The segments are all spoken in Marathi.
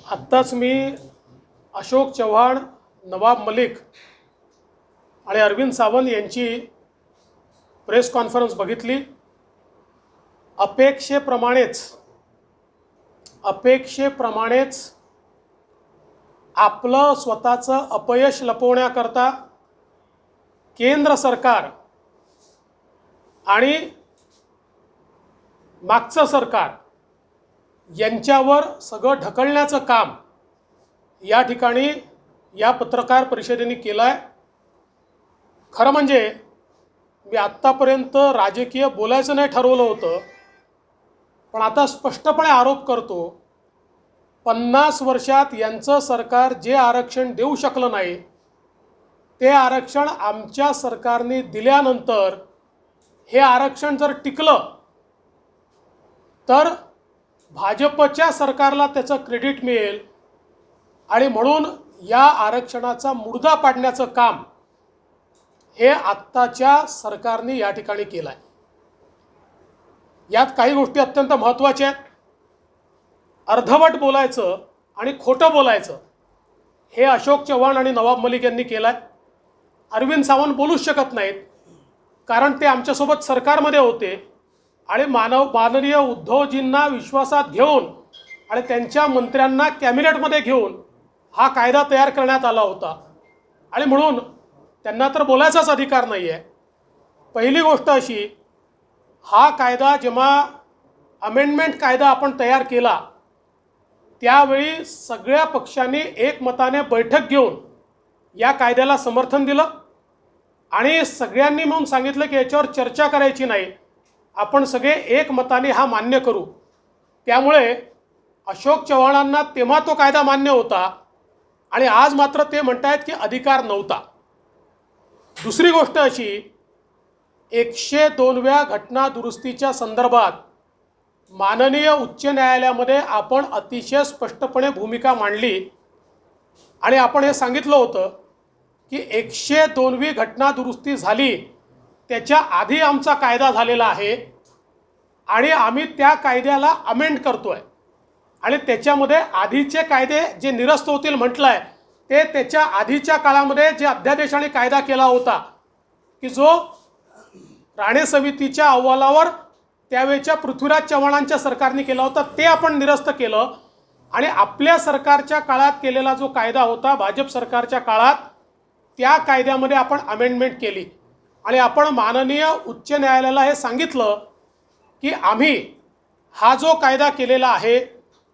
आत्ताच मी अशोक चव्हाण, नवाब मलिक आणि अरविंद सावंत यांची प्रेस कॉन्फरन्स बघितली। अपेक्षेप्रमाणेच आपलं स्वतःचं अपयश लपवण्याकरता केंद्र सरकार आणि मागचं सरकार यांच्यावर सगळं ढकलण्याचं काम या ठिकाणी या पत्रकार परिषदेने केलं आहे। खरं म्हणजे मी आत्तापर्यंत राजकीय बोलायचं नाही ठरवलं होतं, पण आता स्पष्टपणे आरोप करतो, 50 वर्षात यांचं सरकार जे आरक्षण देऊ शकलं नाही ते आरक्षण आमच्या सरकारने दिल्यानंतर हे आरक्षण जर टिकलं तर भाजपच्या सरकारला त्याचं क्रेडिट मिळेल आणि म्हणून या आरक्षणाचा मुर्दा पाडण्याचं काम हे आत्ताच्या सरकारने या ठिकाणी केलं आहे। यात काही गोष्टी अत्यंत महत्त्वाच्या आहेत। अर्धवट बोलायचं आणि खोटं बोलायचं हे अशोक चव्हाण आणि नवाब मलिक यांनी केलं आहे। अरविंद सावंत बोलूच शकत नाहीत, कारण ते आमच्यासोबत सरकारमध्ये होते आणि माननीय उद्धवजींना विश्वासात घेऊन आणि त्यांच्या मंत्र्यांना कॅबिनेटमध्ये घेऊन हा कायदा तयार करण्यात आला होता आणि म्हणून त्यांना तर बोलायचाच अधिकार नाही आहे। पहिली गोष्ट अशी, हा कायदा जेव्हा अमेंडमेंट कायदा आपण तयार केला त्यावेळी सगळ्या पक्षांनी एकमताने बैठक घेऊन या कायद्याला समर्थन दिलं आणि सगळ्यांनी म्हणून सांगितलं की याच्यावर चर्चा करायची नाही, आपण सगळे एकमताने हा मान्य करू। त्यामुळे अशोक चव्हाणांना तेव्हा तो कायदा मान्य होता आणि आज मात्र ते म्हणतायत की अधिकार नव्हता। दुसरी गोष्ट अशी, 102व्या घटना दुरुस्तीच्या संदर्भात माननीय उच्च न्यायालयामध्ये आपण अतिशय स्पष्टपणे भूमिका मांडली आणि आपण हे सांगितलं होतं की 102वी घटना दुरुस्ती झाली त्याच्या आधी आमचा कायदा झालेला आहे आणि आम्ही त्या कायद्याला अमेंड करतोय आणि त्याच्यामध्ये आधीचे कायदे जे निरस्त होतील म्हटलं आहे ते त्याच्या आधीच्या काळामध्ये जे अध्यादेशाने कायदा केला होता की जो राणे समितीच्या अहवालावर त्यावेळच्या पृथ्वीराज चव्हाणांच्या सरकारने केला होता ते आपण निरस्त केलं आणि आपल्या सरकारच्या काळात केलेला जो कायदा होता भाजप सरकारच्या काळात त्या कायद्यामध्ये आपण अमेंडमेंट केली आणि आपण माननीय उच्च न्यायालयाला हे सांगितलं की आम्ही हा जो कायदा केलेला आहे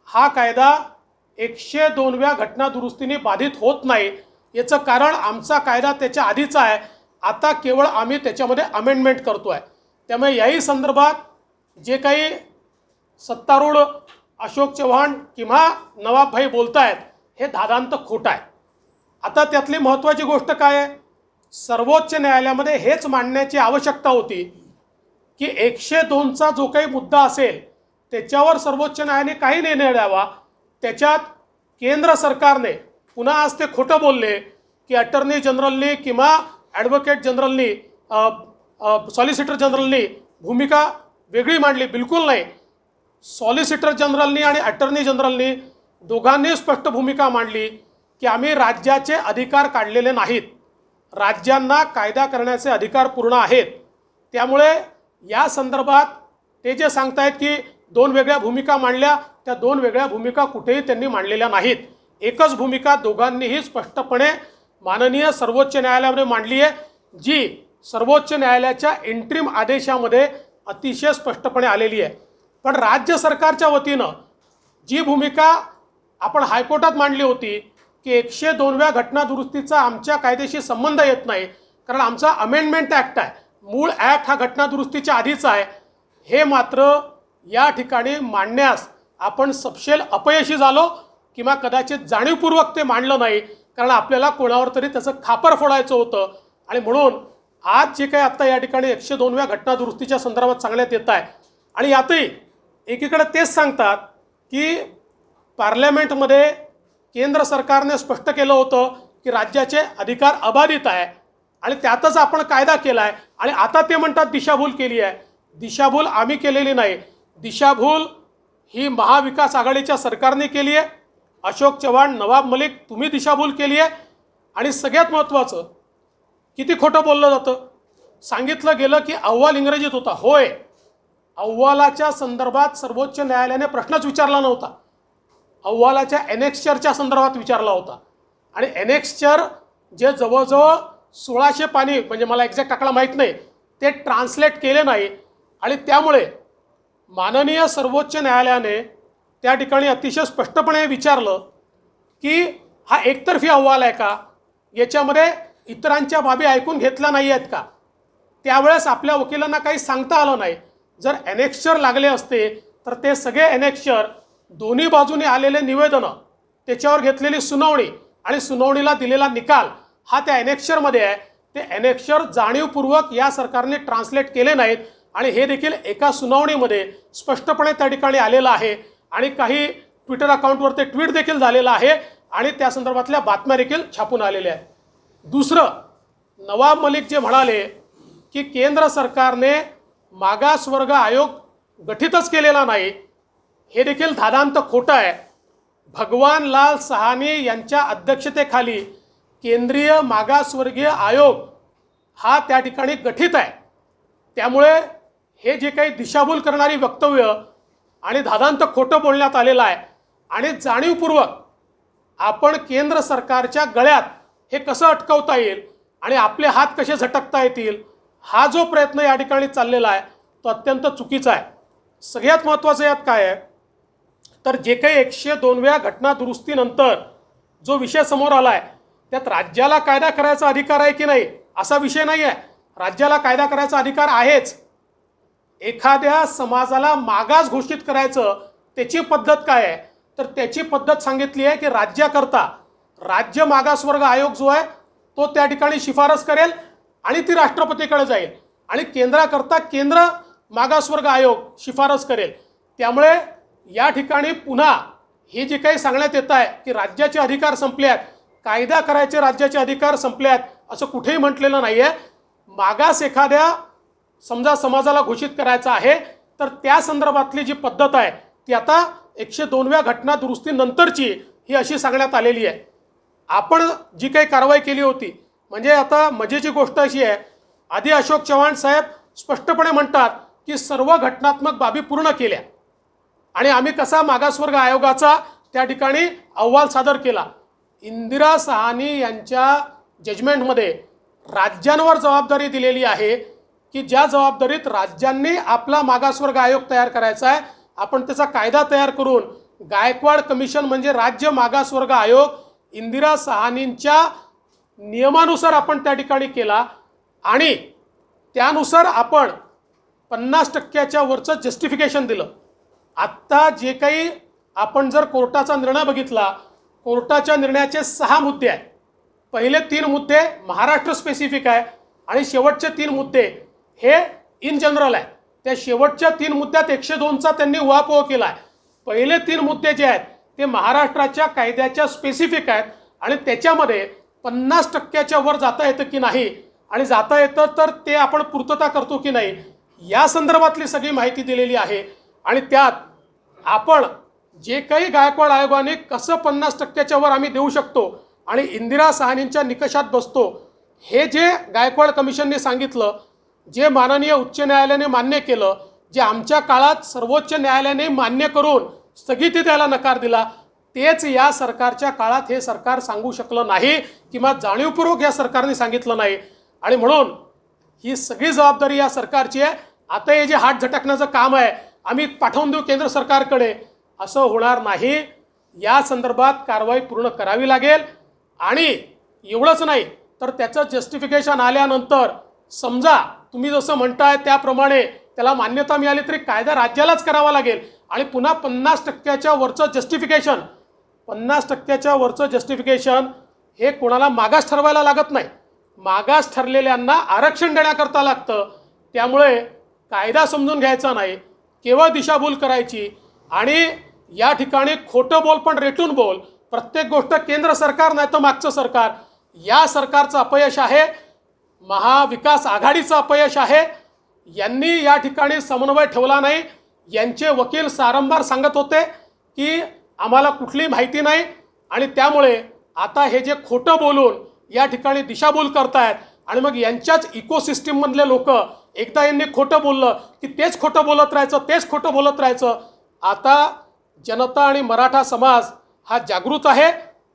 हा कायदा 102व्या घटना दुरुस्तीने बाधित होत नाही। याचं कारण आमचा कायदा त्याच्या आधीचा आहे, आता केवळ आम्ही त्याच्यामध्ये अमेंडमेंट करतोय। त्यामुळे याही संदर्भात जे काही सत्तारूढ अशोक चव्हाण किंवा नवाबभाई बोलतायत हे धादांत खोटं आहे। आता त्यातली महत्त्वाची गोष्ट काय आहे, सर्वोच्च न्यायालयामध्ये हेच मांडण्याची आवश्यकता होती की 102चा जो काही मुद्दा असेल त्याच्यावर सर्वोच्च न्यायालयाने काही निर्णय द्यावा। त्याच्यात केंद्र सरकारने पुन्हा आज ते खोटं बोलले की अटर्नी जनरलनी किंवा ॲडव्होकेट जनरलनी सॉलिसिटर जनरलनी भूमिका वेगळी मांडली। बिलकुल नाही, सॉलिसिटर जनरलनी आणि अटर्नी जनरलनी दोघांनी स्पष्ट भूमिका मांडली की आम्ही राज्याचे अधिकार काढलेले नाहीत, राज्यांना कायदा करण्याचे अधिकार पूर्ण आहेत। त्यामुळे या संदर्भात ते जे सांगतायत की दोन वेगळ्या भूमिका मांडल्या, त्या दोन वेगळ्या भूमिका कुठेही त्यांनी मांडलेल्या नाहीत। एकच भूमिका दोघांनीही स्पष्टपणे माननीय सर्वोच्च न्यायालयामध्ये मांडली आहे, जी सर्वोच्च न्यायालयाच्या इंट्रीम आदेशामध्ये अतिशय स्पष्टपणे आलेली आहे। पण राज्य सरकारच्या वतीनं जी भूमिका आपण हायकोर्टात मांडली होती की 102व्या घटना दुरुस्तीचा आमच्या कायदेशी संबंध येत नाही, कारण आमचा अमेंडमेंट ॲक्ट आहे, मूळ ॲक्ट हा घटना दुरुस्तीच्या आधीचा आहे, हे मात्र या ठिकाणी मांडण्यास आपण सपशेल अपयशी झालो किंवा कदाचित जाणीवपूर्वक ते मांडलं नाही, कारण आपल्याला कोणावर तरी त्याचं खापर फोडायचं होतं। आणि म्हणून आज जे काही आत्ता या ठिकाणी 102व्या घटना दुरुस्तीच्या संदर्भात सांगण्यात येत आहे आणि यातही एकीकडे तेच सांगतात की पार्लमेंटमध्ये केंद्र सरकारने स्पष्ट केलं होतं की राज्याचे अधिकार अबाधित आहे आणि त्यातच आपण कायदा केला आहे आणि आता ते म्हणतात दिशाभूल केली आहे। दिशाभूल आम्ही केलेली नाही, दिशाभूल ही महाविकास आघाडीच्या सरकारने केली आहे। अशोक चव्हाण, नवाब मलिक, तुम्ही दिशाभूल केली आहे. आणि सगळ्यात महत्त्वाचं, किती खोटं बोललं जातं. सांगितलं गेलं की अहवाल इंग्रजीत होता. होय, अहवालाच्या संदर्भात सर्वोच्च न्यायालयाने प्रश्नच विचारला नव्हता. अहवालाच्या एनेक्स्चरच्या संदर्भात विचारला होता. आणि एनेक्स्चर जे जवळजवळ 1600 पानी, म्हणजे मला एक्झॅक्ट आकडा माहीत नाही, ते ट्रान्सलेट केले नाही. आणि त्यामुळे माननीय सर्वोच्च न्यायालयाने त्या ठिकाणी अतिशय स्पष्टपणे विचारलं की हा एकतर्फी अहवाल आहे का, याच्यामध्ये इतरांच्या बाबी ऐकून घेतल्या नाही आहेत का. त्यावेळेस आपल्या वकिलांना काही सांगता आलं नाही. जर एनेक्स्चर लागले असते तर ते सगळे एनेक्स्चर, दोन्ही बाजूने आलेले निवेदनं, त्याच्यावर घेतलेली सुनावणी आणि सुनावणीला दिलेला निकाल हा त्या एनेक्स्चरमध्ये आहे. ते एनेक्स्चर जाणीवपूर्वक या सरकारने ट्रान्सलेट केले नाहीत. आणि हे देखील एका सुनावणीमध्ये स्पष्टपणे त्या ठिकाणी आलेलं आहे. आणि काही ट्विटर अकाउंटवर ते ट्विट देखील झालेलं आहे आणि त्या संदर्भातल्या बातम्या देखील छापून आलेल्या आहेत. दुसरं, नवाब मलिक जे म्हणाले की केंद्र सरकारने मागासवर्ग आयोग गठीतच केलेला नाही, हे देखील धादांत खोटं आहे. भगवान लाल सहानी यांच्या अध्यक्षतेखाली केंद्रीय मागासवर्गीय आयोग हा त्या ठिकाणी गठीत आहे. त्यामुळे हे जे काही दिशाभूल करणारी वक्तव्य आणि धादांत खोटं बोलण्यात आलेलं आहे आणि जाणीवपूर्वक आपण केंद्र सरकारच्या गळ्यात हे कसं अटकवता येईल आणि आपले हात कसे झटकता येतील, हा जो प्रयत्न या ठिकाणी चाललेला आहे तो अत्यंत चुकीचा आहे. सगळ्यात महत्त्वाचं यात काय आहे तर जे काही 102व्या घटना दुरुस्तीनंतर जो विषय समोर आला आहे त्यात राज्याला कायदा करायचा अधिकार आहे की नाही असा विषय नाही आहे. राज्याला कायदा करायचा अधिकार आहेच. एखाद्या समाजाला मागास घोषित करायचं त्याची पद्धत काय आहे तर त्याची पद्धत सांगितली आहे की राज्याकरता राज्य मागासवर्ग आयोग जो आहे तो त्या ठिकाणी शिफारस करेल आणि ती राष्ट्रपतीकडे जाईल आणि केंद्राकरता केंद्र मागासवर्ग आयोग शिफारस करेल. त्यामुळे या ठिकाणी पुन्हा हे जे काही सांगण्यात येत आहे की राज्याचे अधिकार संपल्यात, कायदा करायचे राज्याचे अधिकार संपल्यात, असं कुठेही म्हटलेलं नाही आहे. मागास एखाद्या समजा समाजाला घोषित करायचा आहे तर त्या संदर्भातली जी पद्धत आहे ती आता 102व्या घटना दुरुस्तीनंतरची ही अशी सांगण्यात आलेली आहे. आपण जी काही कारवाई केली होती, म्हणजे आता मजेची गोष्ट अशी आहे, आधी अशोक चव्हाण साहेब स्पष्टपणे म्हणतात की सर्व घटनात्मक बाबी पूर्ण केल्या आणि आम्ही कसा मागासवर्ग आयोगाचा त्या ठिकाणी अहवाल सादर केला. इंदिरा सहानी यांच्या जजमेंटमध्ये राज्यांवर जबाबदारी दिलेली आहे की ज्या जबाबदारीत राज्यांनी आपला मागासवर्ग आयोग तयार करायचा आहे, आपण त्याचा कायदा तयार करून गायकवाड कमिशन म्हणजे राज्य मागासवर्ग आयोग इंदिरा सहानींच्या नियमानुसार आपण त्या ठिकाणी केला आणि त्यानुसार आपण 50% वरचं जस्टिफिकेशन दिलं. आत्ता जे काही आपण जर कोर्टाचा निर्णय बघितला, कोर्टाच्या निर्णयाचे 6 मुद्दे आहेत. पहिले 3 मुद्दे महाराष्ट्र स्पेसिफिक आहे आणि शेवटचे 3 मुद्दे हे इन जनरल आहे. त्या शेवटच्या 3 मुद्द्यात 102चा त्यांनी उहापोह केला आहे. पहिले 3 मुद्दे जे आहेत ते महाराष्ट्राच्या कायद्याच्या स्पेसिफिक आहेत आणि त्याच्यामध्ये 50% वर जाता येतं की नाही आणि जाता येतं तर ते आपण पूर्तता करतो की नाही या संदर्भातली सगळी माहिती दिलेली आहे. आणि त्यात आपण जे काही गायकवाड आयोगाने कसं 50% वर आम्ही देऊ शकतो आणि इंदिरा सहानींच्या निकषात बसतो हे जे गायकवाड कमिशनने सांगितलं, जे माननीय उच्च न्यायालयाने मान्य केलं, जे आमच्या काळात सर्वोच्च न्यायालयाने मान्य करून स्थगिती द्यायला नकार दिला, तेच या सरकारच्या काळात हे सरकार सांगू शकलं नाही किंवा जाणीवपूर्वक या सरकारने सांगितलं नाही. आणि म्हणून ही सगळी जबाबदारी या सरकारची आहे. आता हे जे हात झटकण्याचं काम आहे आम्ही पाठवून देऊ केंद्र सरकारकडे, असं होणार नाही. या संदर्भात कारवाई पूर्ण करावी लागेल. आणि एवढंच नाही तर त्याचं जस्टिफिकेशन आल्यानंतर समजा तुम्ही जसं म्हणताय त्याप्रमाणे त्याला मान्यता मिळाली तरी कायदा राज्यालाच करावा लागेल आणि पुन्हा 50% वरचं जस्टिफिकेशन, 50% वरचं जस्टिफिकेशन हे कोणाला मागास ठरवायला लागत नाही, मागास ठरलेल्यांना आरक्षण देण्याकरता लागतं. त्यामुळे कायदा समजून घ्यायचा नाही, केवळ दिशाभूल करायची आणि या ठिकाणी खोटं बोल पण रेटून बोल. प्रत्येक गोष्ट केंद्र सरकार नाही तर मागचं सरकार, या सरकारचं अपयश आहे, महाविकास आघाडीचं अपयश आहे. यांनी या ठिकाणी समन्वय ठेवला नाही. यांचे वकील सारंवार सांगत होते की आम्हाला कुठली माहिती नाही, आणि त्यामुळे आता हे जे खोटं बोलून या ठिकाणी दिशाभूल करतायत आणि मग यांच्याच इकोसिस्टीममधले लोक एकदा यांनी खोटं बोललं की तेच खोटं बोलत राहायचं, तेच खोटं बोलत राहायचं. आता जनता आणि मराठा समाज हा जागृत आहे,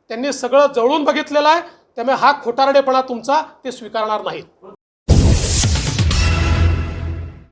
त्यांनी सगळं जवळून बघितलेलं आहे. त्यामुळे हा खोटारडेपणा तुमचा ते स्वीकारणार नाहीत.